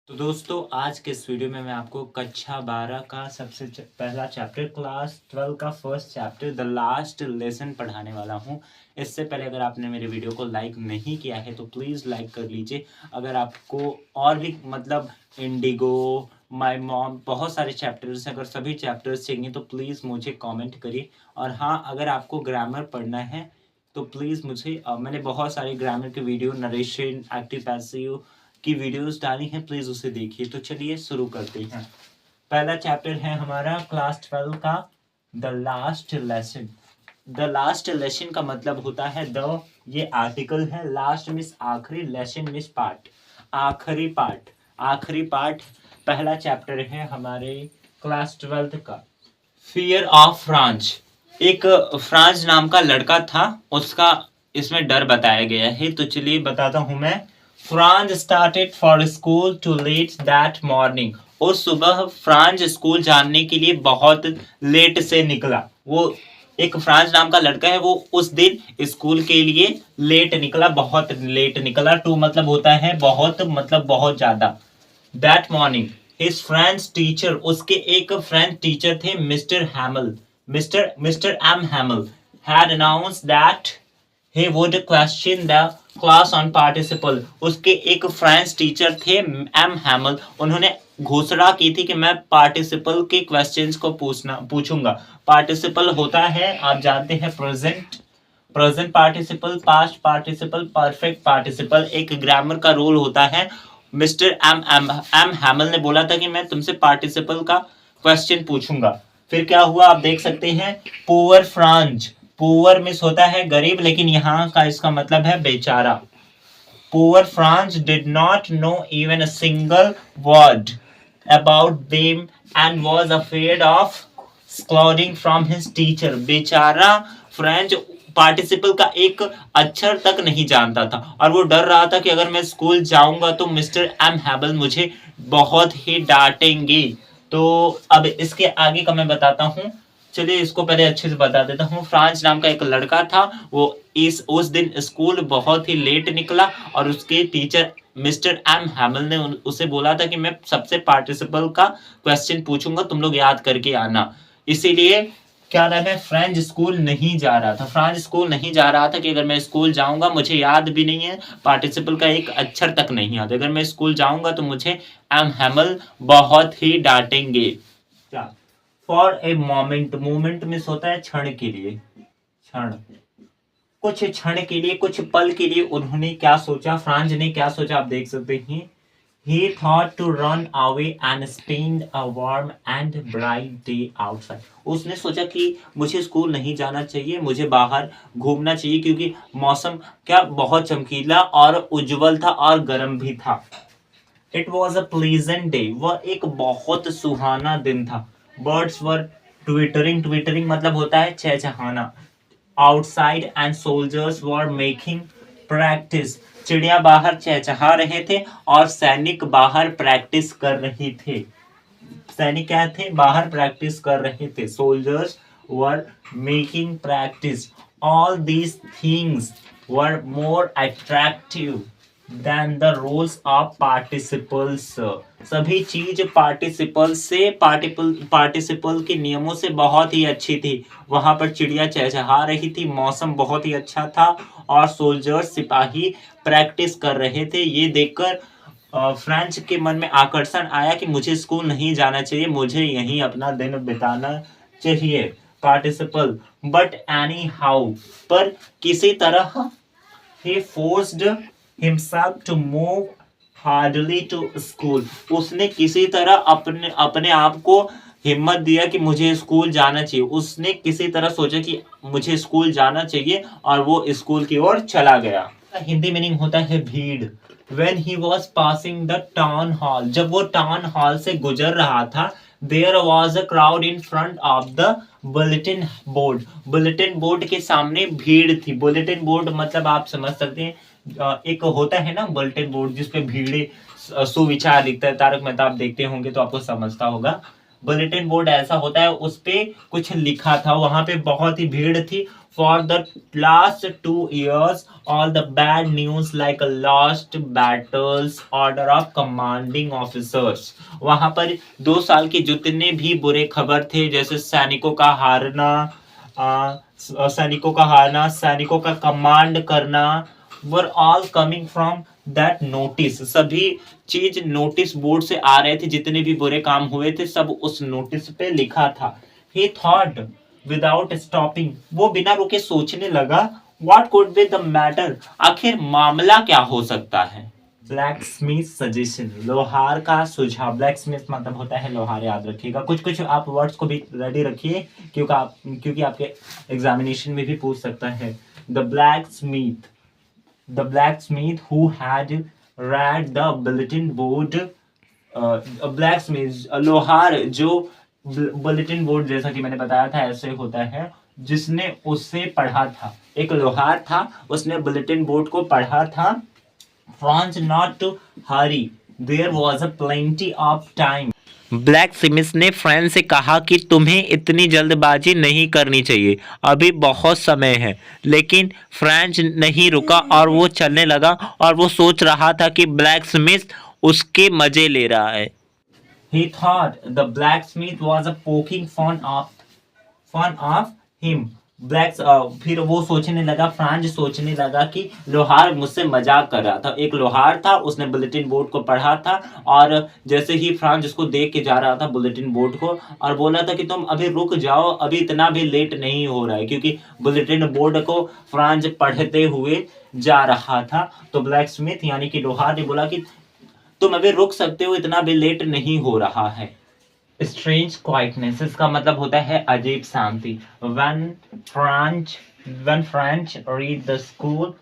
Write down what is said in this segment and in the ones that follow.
तो दोस्तों आज के इस वीडियो में मैं आपको कक्षा 12 का सबसे पहला चैप्टर क्लास 12 का first chapter the last lesson पढ़ाने वाला हूं। इससे पहले अगर आपने मेरे वीडियो को लाइक नहीं किया है तो प्लीज़ लाइक कर लीजिए। अगर आपको और भी इंडिगो माय मॉम बहुत सारे चैप्टर्स हैं, अगर सभी चैप्टर्स चाहिए तो प्लीज़ मुझे कमेंट करिए। और हाँ, अगर आपको ग्रामर पढ़ना है तो प्लीज़ मुझे मैंने बहुत सारे ग्रामर के वीडियो नरेशन एक्टिव पैसिव की वीडियोस डाली हैं, प्लीज़ उसे देखिए। तो चलिए शुरू करते हैं। पहला चैप्टर है हमारा क्लास 12 का the last lesson. The last lesson का मतलब होता है द, ये आर्टिकल है, लास्ट मीन्स आखिरी, लेसन मीन्स पार्ट, आखिरी पार्ट, आखिरी पार्ट। पहला चैप्टर है हमारे क्लास 12 का फियर ऑफ फ्रांस। एक फ्रांस नाम का लड़का था, उसका इसमें डर बताया गया है। तो चलिए बताता हूं मैं। Franz started for school too late that morning. उस सुबह फ्रांस स्कूल जाने के लिए बहुत लेट से निकला। वो एक फ्रांस नाम का लड़का है, वो उस दिन स्कूल के लिए लेट निकला, बहुत लेट निकला। टू मतलब होता है बहुत, मतलब बहुत ज्यादा। That morning his French teacher, उसके एक फ्रेंच टीचर थे mister Hamel, mister M Hamel had announced that he would question the class on participle। उसके एक फ्रेंच टीचर थे एम हैमल, उन्होंने घोषणा की थी कि मैं पार्टिसिपल के क्वेश्चंस को पूछूंगा। पार्टिसिपल होता है, आप जानते हैं, present participle, past participle, perfect participle. एक ग्रामर का रोल होता है। मिस्टर एम हैमल ने बोला था कि मैं तुमसे पार्टिसिपल का क्वेश्चन पूछूंगा। फिर क्या हुआ आप देख सकते हैं। पुअर फ्रांस, पुअर मिस होता है गरीब, लेकिन यहाँ का इसका मतलब है बेचारा। Poor Franz did not know even a single word about them and was afraid of scolding from his teacher. बेचारा फ्रेंच पार्टिसिपल का एक अक्षर तक नहीं जानता था और वो डर रहा था कि अगर मैं स्कूल जाऊंगा तो मिस्टर एम हैबल मुझे बहुत ही डांटेंगे। तो अब इसके आगे का मैं बताता हूँ। चलिए इसको पहले अच्छे से बता देता हूँ। फ्रांस नाम का एक लड़का था, वो उस दिन स्कूल बहुत ही लेट निकला और उसके टीचर मिस्टर एम हैमल ने उसे बोला था कि मैं सबसे पार्टिसिपल का क्वेश्चन पूछूंगा, तुम लोग याद करके आना। इसीलिए क्या नाम है, फ्रेंच स्कूल नहीं जा रहा था। फ्रांस स्कूल नहीं जा रहा था कि अगर मैं स्कूल जाऊंगा, मुझे याद भी नहीं है, पार्टिसिपल का एक अक्षर तक नहीं याद, अगर मैं स्कूल जाऊंगा तो मुझे एम हैमल बहुत ही डांटेंगे। क्या for a moment, moment miss होता है क्षण के लिए, क्षण, कुछ क्षण के लिए, कुछ पल के लिए उन्होंने क्या सोचा, फ्रांस ने क्या सोचा आप देख सकते हैं। He thought to run away and spend a warm and bright day outside। उसने सोचा कि मुझे स्कूल नहीं जाना चाहिए, मुझे बाहर घूमना चाहिए, क्योंकि मौसम क्या बहुत चमकीला और उज्जवल था और गर्म भी था। It was a pleasant day। वह एक बहुत सुहाना दिन था। Birds were twittering, twittering मतलब होता है चहचहाना। Outside and soldiers were making practice। चिड़िया बाहर चहचहा रहे थे और सैनिक बाहर प्रैक्टिस कर रहे थे। सैनिक क्या थे, बाहर प्रैक्टिस कर रहे थे। Soldiers were making practice। All these things were more attractive than the rules of participles। सभी चीज पार्टिसिपल से, पार्टिसिपल के नियमों से बहुत ही अच्छी थी। वहां पर चिड़िया चहचहा रही थी, मौसम बहुत ही अच्छा था और सोल्जर्स, सिपाही प्रैक्टिस कर रहे थे। ये देखकर फ्रेंच के मन में आकर्षण आया कि मुझे स्कूल नहीं जाना चाहिए, मुझे यहीं अपना दिन बिताना चाहिए। पार्टिसिपल बट एनी हाउ, पर किसी तरह he forced himself to move hardly to school। उसने किसी तरह अपने आप को हिम्मत दिया कि मुझे स्कूल जाना चाहिए। उसने किसी तरह सोचा कि मुझे स्कूल जाना चाहिए और वो स्कूल की ओर चला गया। हिंदी मीनिंग होता है भीड़। When he was passing the town hall, जब वो टाउन हॉल से गुजर रहा था, there was a crowd in front of the bulletin board। Bulletin board के सामने भीड़ थी। बुलेटिन बोर्ड मतलब आप समझ सकते हैं, एक होता है ना बुलेटिन बोर्ड जिसपे भीड़े सुविचार लिखता है। तारक मेहता आप देखते होंगे तो आपको समझता होगा। बुलेटिन बोर्ड ऐसा होता है, उस पे कुछ लिखा था, वहां पे बहुत ही भीड़ थी। For the last 2 years, all the bad news like lost battles, order of commanding officers. वहां पर 2 साल के जितने भी बुरे खबर थे, जैसे सैनिकों का कमांड करना, were all coming from that notice. सभी चीज नोटिस बोर्ड से आ रहे थे, जितने भी बुरे काम हुए थे सब उस नोटिस पे लिखा था. He thought without stopping. वो बिना रुके सोचने लगा. What could be the matter? आखिर मामला क्या हो सकता है? ब्लैक स्मिथ सजेशन, लोहार का सुझाव. ब्लैक स्मिथ मतलब होता है लोहार, याद रखिएगा. कुछ कुछ आप वर्ड्स को भी रेडी रखिए, क्योंकि आपके एग्जामिनेशन में भी पूछ सकता है. The black Smith who had read the bulletin board. Black Smith लोहार जो बुलेटिन बोर्ड, जैसा कि मैंने बताया था ऐसे होता है, जिसने उसे पढ़ा था. एक लोहार था, उसने बुलेटिन बोर्ड को पढ़ा था. Franz not to hurry, there was a plenty of time. Blacksmith ने फ्रेंच से कहा कि तुम्हें इतनी जल्दबाजी नहीं करनी चाहिए, अभी बहुत समय है. लेकिन फ्रेंच नहीं रुका और वो चलने लगा, और वो सोच रहा था कि ब्लैक स्मिथ उसके मजे ले रहा है. He thought the blacksmith was poking fun of him. फिर वो सोचने लगा, फ्रांज सोचने लगा कि लोहार मुझसे मजाक कर रहा था. एक लोहार था, उसने बुलेटिन बोर्ड को पढ़ा था, और जैसे ही फ्रांज उसको देख के जा रहा था बुलेटिन बोर्ड को, और बोला था कि तुम अभी रुक जाओ, अभी इतना भी लेट नहीं हो रहा है, क्योंकि बुलेटिन बोर्ड को फ्रांज पढ़ते हुए जा रहा था. तो ब्लैक स्मिथ यानी कि लोहार ने बोला कि तुम अभी रुक सकते हो, इतना भी लेट नहीं हो रहा है. स्ट्रेंज क्वाइटनेस, इसका मतलब होता है अजीब शांति. when French read the school,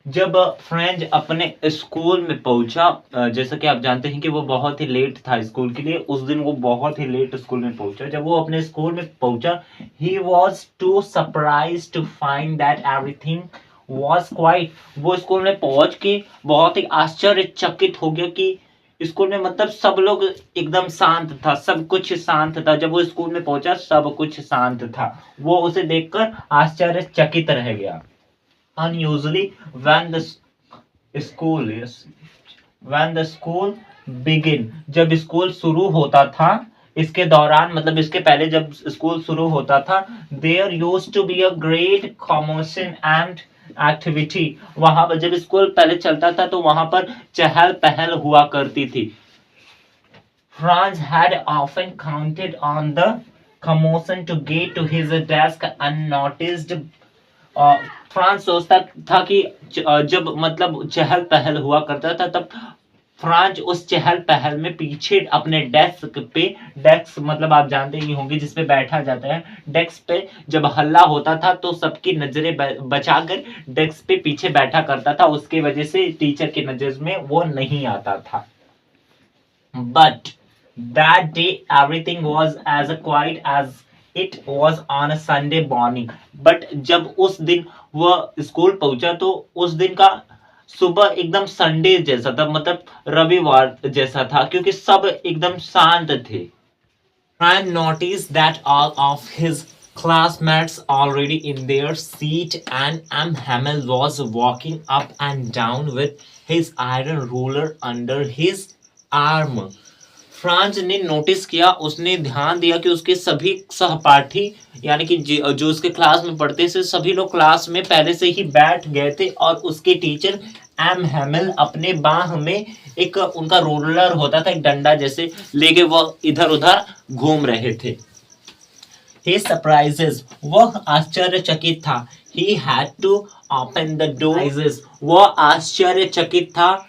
जब फ्रेंच अपने स्कूल में पहुंचा, जैसा कि आप जानते हैं कि वो बहुत ही लेट था स्कूल के लिए. उस दिन वो बहुत ही लेट स्कूल में पहुंचा. जब वो अपने स्कूल में पहुंचा, he was too surprised to find that everything was quiet. वो स्कूल में पहुंच के बहुत ही आश्चर्यचकित हो गया कि स्कूल में मतलब सब लोग एकदम शांत था, सब कुछ शांत था. जब वो स्कूल में पहुंचा सब कुछ शांत था. वो उसे देखकर आश्चर्यचकित रह गया. Unusually, when the school begin, जब स्कूल शुरू होता था, इसके दौरान मतलब इसके पहले जब स्कूल शुरू होता था, there used to be a great commotion and activity. वहां पर जब स्कूल पहले चलता था तो वहां पर चहल पहल हुआ करती थी. Franz had often counted on the commotion to get to his desk unnoticed. France सोचता था कि जब मतलब चहल पहल हुआ करता था, तब फ्रांस उस चहल पहल में पीछे अपने डेस्क मतलब आप जानते ही होंगे जिसपे बैठा जाता है, डेस्क पे जब हल्ला होता था तो सबकी नजरें बचाकर डेस्क पे पीछे बैठा करता था. उसके वजह से टीचर की नजर में वो नहीं आता था. But that day everything was as quite as It was on a Sunday morning. But जब उस दिन वह स्कूल पहुंचा तो उस दिन का सुबह एकदम संडे जैसा था, मतलब रविवार जैसा था, क्योंकि सब एकदम शांत थे. Ryan noticed that all of his classmates already in their seat, and M. Hamel was walking up and down with his iron ruler under his arm. France ने नोटिस किया, उसने ध्यान दिया कि उसके सभी सहपाठी यानी कि जो उसके क्लास में पढ़ते थे सभी लोग क्लास में पहले से ही बैठ गए थे, और उसके टीचर एम हेमल अपने बाह में एक उनका रोलर होता था, एक डंडा जैसे लेके वो इधर उधर घूम रहे थे. He surprises, वह आश्चर्यचकित था. He had to open the door. वह आश्चर्यचकित था.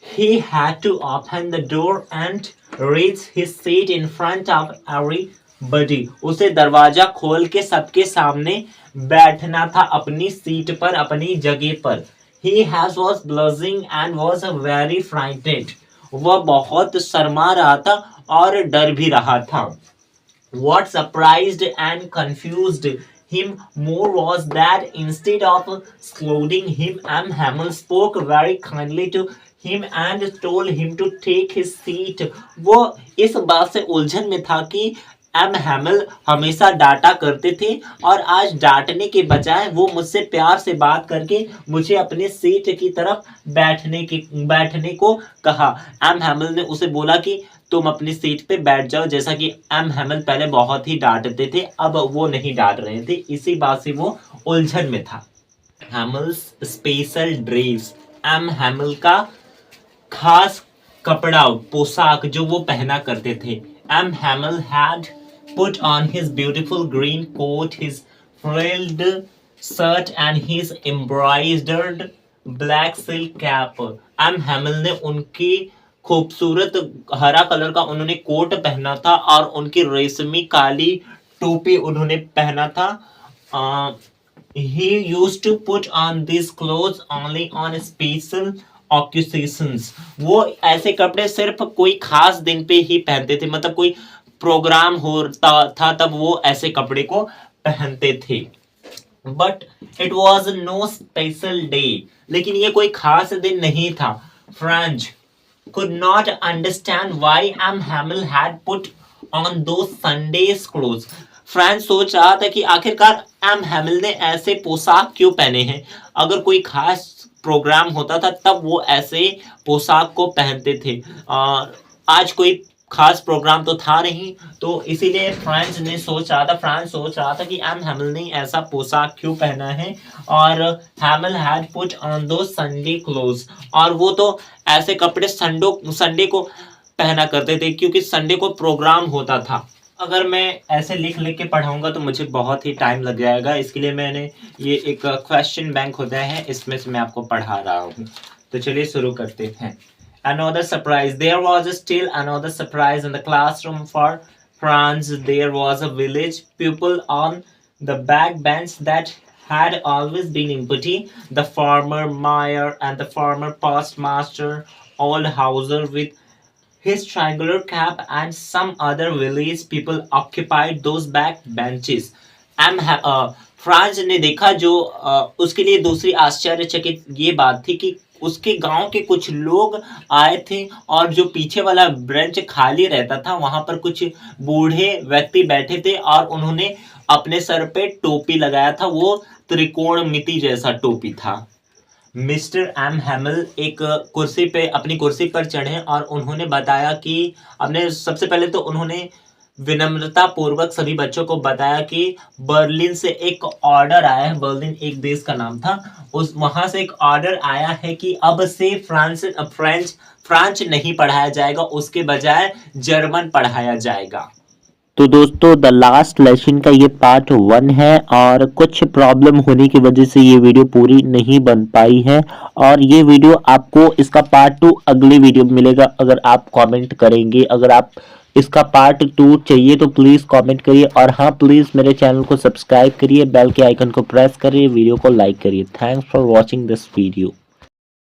He had to open the door and raise his seat in front of everybody. उसे दरवाजा खोल के सबके सामने बैठना था अपनी सीट पर, अपनी जगह पर. He was blushing and was very frightened. वह बहुत शर्मा रहा था और डर भी रहा था. What surprised and confused him more was that instead of scolding him, M. Hamel spoke very kindly to him and told him to take his seat. वो इस बात से उलझन में था कि एम हैमिल हमेशा डांटा करते थे और आज डांटने के बजाय वो मुझसे प्यार से बात करके मुझे अपने सीट की तरफ बैठने को कहा। एम हैमिल ने उसे बोला कि तुम अपनी सीट पे बैठ जाओ, जैसा कि एम हैमिल पहले बहुत ही डांटते थे, अब वो नहीं डांट रहे थे। इसी बात से वो उलझन में था। Hamel's special dress, M Hamel का खास कपड़ा पोशाक जो वो पहना करते थे। M Hamel had put on his beautiful green coat, his frilled shirt and his embroidered black silk cap. M Hamel ने उनकी खूबसूरत हरा कलर का उन्होंने कोट पहना था और उनकी रेशमी काली टोपी उन्होंने पहना था। He used to put on these clothes only on special occasions. वो ऐसे कपड़े सिर्फ कोई खास दिन पे ही पहनते थे, मतलब कोई प्रोग्राम होता था तब वो ऐसे कपड़े को पहनते थे। But it was no special day. लेकिन ये कोई खास दिन नहीं था। Franz could not understand why M. Hamill had put on those Sundays clothes. France सोच रहा था कि आखिरकार एम हैमिल ने ऐसे पोशाक क्यों पहने हैं। अगर कोई खास प्रोग्राम होता था तब वो ऐसे पोशाक को पहनते थे, आज कोई खास प्रोग्राम तो था नहीं, तो इसीलिए फ्रांस सोच रहा था कि एम हैमिल ने ऐसा पोशाक क्यों पहना है। और हैमिल हैड पुट ऑन दो संडे क्लोथ्स, और वो तो ऐसे कपड़े संडे को पहना करते थे क्योंकि संडे को प्रोग्राम होता था। अगर मैं ऐसे लिख के पढ़ाऊंगा तो मुझे बहुत ही टाइम लग जाएगा, इसके लिए मैंने ये एक क्वेश्चन बैंक होता है, इसमें से मैं आपको पढ़ा रहा हूँ। तो चलिए शुरू करते हैं। Another surprise. There was still another surprise in the classroom for Franz. There was a village pupil on the back bench that had always been empty. The former mayor and the former postmaster, old Hauser with his triangular cap, and some other village people occupied those back benches. France ने देखा जो उसके लिए दूसरी आश्चर्यचकित ये बात थी कि उसके गांव के कुछ लोग आए थे और जो पीछे वाला ब्रेंच खाली रहता था वहां पर कुछ बूढ़े व्यक्ति बैठे थे और उन्होंने अपने सर पे टोपी लगाया था, वो त्रिकोणमिति जैसा टोपी था। मिस्टर एम हैमिल एक अपनी कुर्सी पर चढ़े और उन्होंने बताया कि सबसे पहले तो उन्होंने विनम्रता पूर्वक सभी बच्चों को बताया कि बर्लिन से एक ऑर्डर आया है, बर्लिन एक देश का नाम था, वहां से एक ऑर्डर आया है कि अब से फ्रेंच नहीं पढ़ाया जाएगा, उसके बजाय जर्मन पढ़ाया जाएगा। तो दोस्तों द लास्ट लेसन का ये पार्ट 1 है और कुछ प्रॉब्लम होने की वजह से ये वीडियो पूरी नहीं बन पाई है, और ये वीडियो आपको इसका पार्ट 2 अगले वीडियो में मिलेगा अगर आप कमेंट करेंगे। अगर आप इसका पार्ट 2 चाहिए तो प्लीज़ कमेंट करिए, और हाँ प्लीज़ मेरे चैनल को सब्सक्राइब करिए, बेल के आइकन को प्रेस करिए, वीडियो को लाइक करिए। Thanks for watching this video.